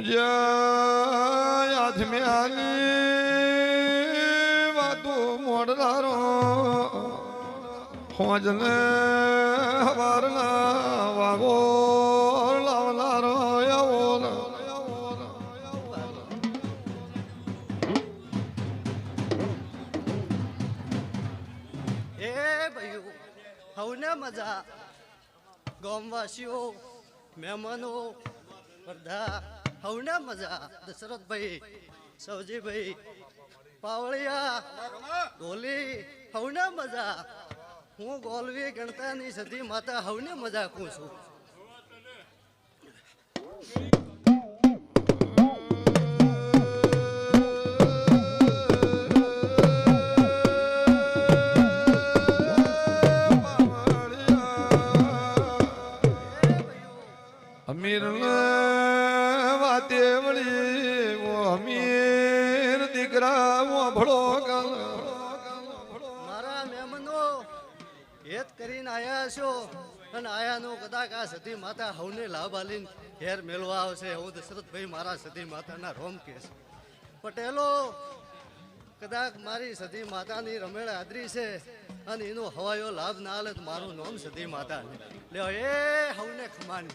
પૂજ્ય આધમ્યાની વાતો મોડલારો હોજને હવારના વાગો લાવનારો એવો એ ભાઈઓ હવને મજા ગામવાસીઓ મહેમાનો બધા હવને મજા દશરથભાઈ સૌજીભાઈ પાવળિયા ગોલી હવને મજા હું ગોલવી ગણતાની સધી માતા હવને મજા કહું છું અમીર વાતે વળી અમીર દીકરા ભળો મારા મહેમાનો હેત કરીને આયા છો અને આયાનો કદાચ આ સતી માતા હવને લાભ આલીને ઘેર મેળવા આવશે હું દશરથભાઈ મારા સતી માતાના રોમ કહેશ પટેલો કદાચ મારી સતી માતાની રમેળ આદરી છે અને એનો હવાયો લાભ ના આલે તો મારું નામ સતી માતા લે એ હવને ખમાન